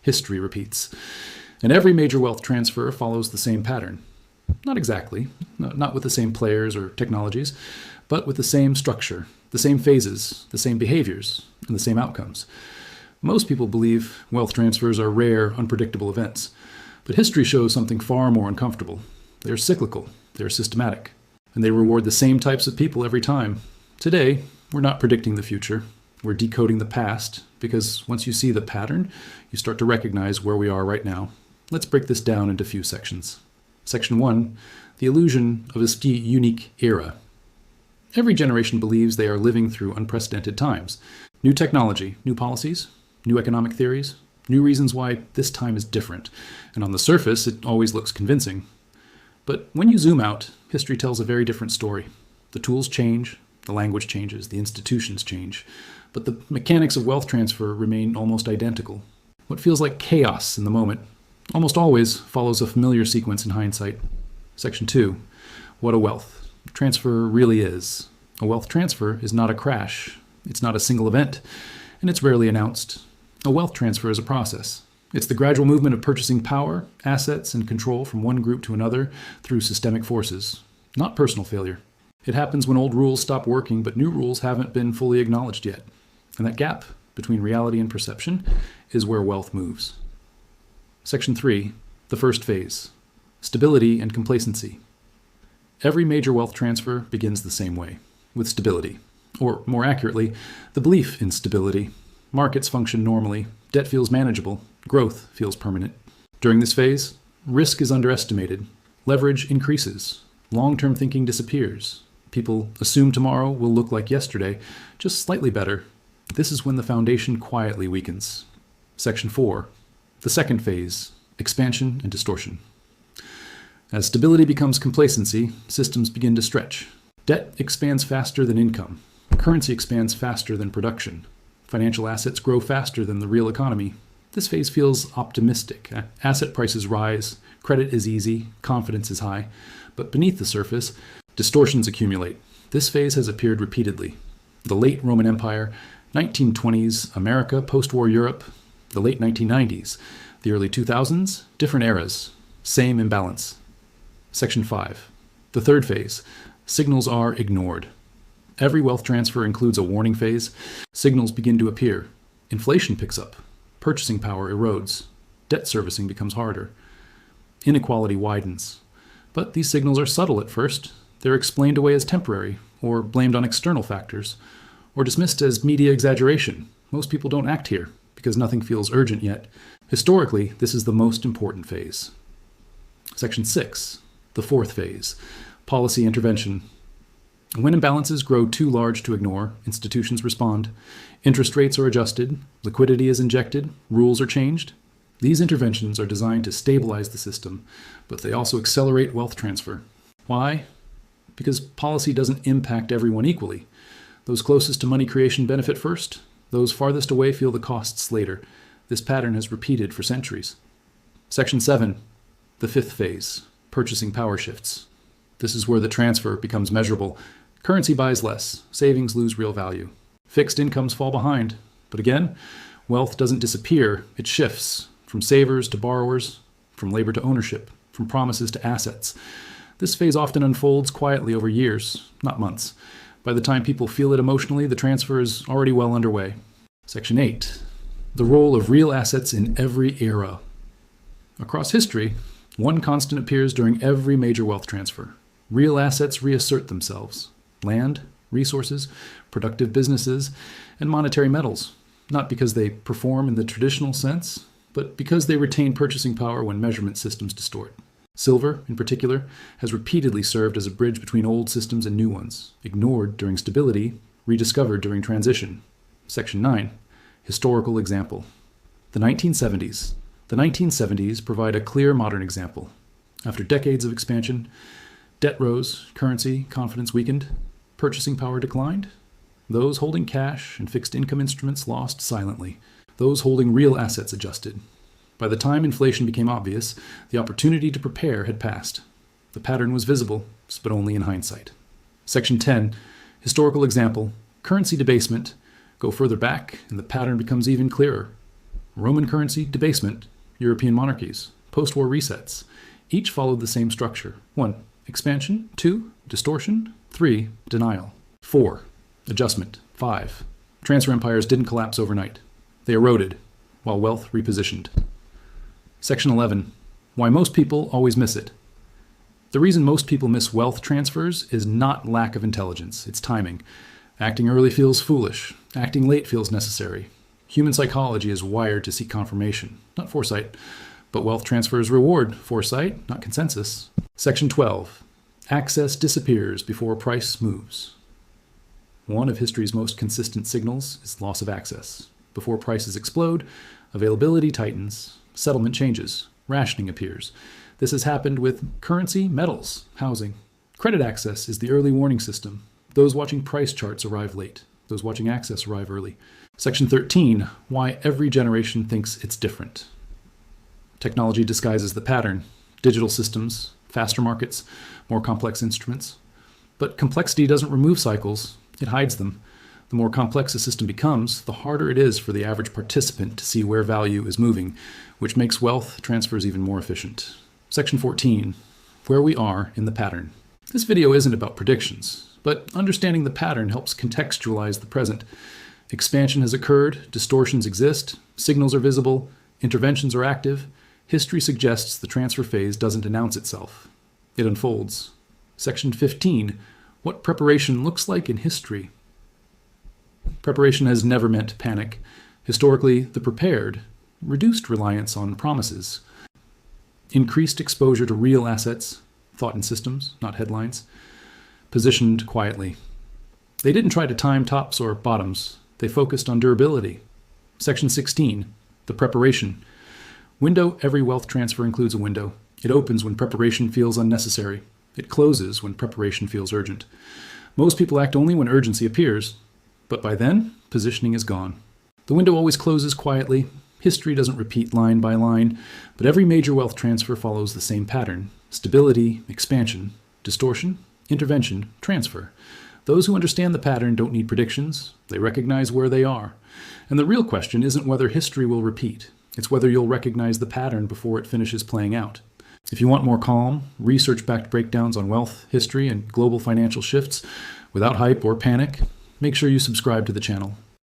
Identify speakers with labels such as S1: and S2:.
S1: History repeats. And every major wealth transfer follows the same pattern. Not exactly, not with the same players or technologies, but with the same structure, the same phases, the same behaviors, and the same outcomes. Most people believe wealth transfers are rare, unpredictable events. But history shows something far more uncomfortable. They're cyclical, they're systematic, and they reward the same types of people every time. Today, we're not predicting the future. We're decoding the past, because once you see the pattern, you start to recognize where we are right now. Let's break this down into a few sections. Section 1, the illusion of a unique era. Every generation believes they are living through unprecedented times. New technology, new policies, new economic theories, new reasons why this time is different. And on the surface, it always looks convincing. But when you zoom out, history tells a very different story. The tools change, the language changes, the institutions change. But the mechanics of wealth transfer remain almost identical. What feels like chaos in the moment almost always follows a familiar sequence in hindsight. Section 2, what a wealth transfer really is. A wealth transfer is not a crash. It's not a single event, and it's rarely announced. A wealth transfer is a process. It's the gradual movement of purchasing power, assets, and control from one group to another through systemic forces, not personal failure. It happens when old rules stop working, but new rules haven't been fully acknowledged yet. And that gap between reality and perception is where wealth moves. Section 3, the first phase, stability and complacency. Every major wealth transfer begins the same way, with stability. Or, more accurately, the belief in stability. Markets function normally, debt feels manageable, growth feels permanent. During this phase, risk is underestimated, leverage increases, long-term thinking disappears. People assume tomorrow will look like yesterday, just slightly better. This is when the foundation quietly weakens. Section 4, the second phase, expansion and distortion. As stability becomes complacency, systems begin to stretch. Debt expands faster than income. Currency expands faster than production. Financial assets grow faster than the real economy. This phase feels optimistic. Asset prices rise, credit is easy, confidence is high. But beneath the surface, distortions accumulate. This phase has appeared repeatedly. The late Roman Empire, 1920s America, post-war Europe, the late 1990s, the early 2000s, different eras, same imbalance. Section 5, the third phase, signals are ignored. Every wealth transfer includes a warning phase. Signals begin to appear. Inflation picks up. Purchasing power erodes. Debt servicing becomes harder. Inequality widens. But these signals are subtle at first. They're explained away as temporary, or blamed on external factors, or dismissed as media exaggeration. Most people don't act here, because nothing feels urgent yet. Historically, this is the most important phase. Section 6, the fourth phase, policy intervention. When imbalances grow too large to ignore, institutions respond. Interest rates are adjusted, liquidity is injected, rules are changed. These interventions are designed to stabilize the system, but they also accelerate wealth transfer. Why? Because policy doesn't impact everyone equally. Those closest to money creation benefit first. Those farthest away feel the costs later. This pattern has repeated for centuries. Section 7, the fifth phase, purchasing power shifts. This is where the transfer becomes measurable. Currency buys less, savings lose real value. Fixed incomes fall behind. But again, wealth doesn't disappear, it shifts from savers to borrowers, from labor to ownership, from promises to assets. This phase often unfolds quietly over years, not months. By the time people feel it emotionally, the transfer is already well underway. Section 8, the role of real assets in every era. Across history, one constant appears during every major wealth transfer. Real assets reassert themselves. Land, resources, productive businesses, and monetary metals, not because they perform in the traditional sense, but because they retain purchasing power when measurement systems distort. Silver, in particular, has repeatedly served as a bridge between old systems and new ones, ignored during stability, rediscovered during transition. Section 9, historical example. The 1970s. The 1970s provide a clear modern example. After decades of expansion, debt rose, currency, confidence weakened, purchasing power declined. Those holding cash and fixed income instruments lost silently. Those holding real assets adjusted. By the time inflation became obvious, the opportunity to prepare had passed. The pattern was visible, but only in hindsight. Section 10, historical example, currency debasement. Go further back, and the pattern becomes even clearer. Roman currency debasement, European monarchies, post-war resets. Each followed the same structure. 1. Expansion. 2. Distortion. 3. Denial. 4. Adjustment. 5. Transfer empires didn't collapse overnight. They eroded, while wealth repositioned. Section 11. Why most people always miss it. The reason most people miss wealth transfers is not lack of intelligence, it's timing. Acting early feels foolish. Acting late feels necessary. Human psychology is wired to seek confirmation, not foresight. But wealth transfers reward foresight, not consensus. Section 12. Access disappears before price moves. One of history's most consistent signals is loss of access. Before prices explode, availability tightens, settlement changes, rationing appears. This has happened with currency, metals, housing. Credit access is the early warning system. Those watching price charts arrive late. Those watching access arrive early. Section 13. Why every generation thinks it's different. Technology disguises the pattern. Digital systems, faster markets, more complex instruments. But complexity doesn't remove cycles, it hides them. The more complex a system becomes, the harder it is for the average participant to see where value is moving, which makes wealth transfers even more efficient. Section 14. Where we are in the pattern. This video isn't about predictions, but understanding the pattern helps contextualize the present. Expansion has occurred, distortions exist, signals are visible, interventions are active. History suggests the transfer phase doesn't announce itself. It unfolds. Section 15. What preparation looks like in history. Preparation has never meant panic. Historically, the prepared reduced reliance on promises, increased exposure to real assets, thought in systems, not headlines, positioned quietly. They didn't try to time tops or bottoms. They focused on durability. Section 16. The preparation. Window. Every wealth transfer includes a window. It opens when preparation feels unnecessary. It closes when preparation feels urgent. Most people act only when urgency appears, but by then, positioning is gone. The window always closes quietly. History doesn't repeat line by line, but every major wealth transfer follows the same pattern: stability, expansion, distortion, intervention, transfer. Those who understand the pattern don't need predictions. They recognize where they are. And the real question isn't whether history will repeat. It's whether you'll recognize the pattern before it finishes playing out. If you want more calm, research-backed breakdowns on wealth, history, and global financial shifts without hype or panic, make sure you subscribe to the channel.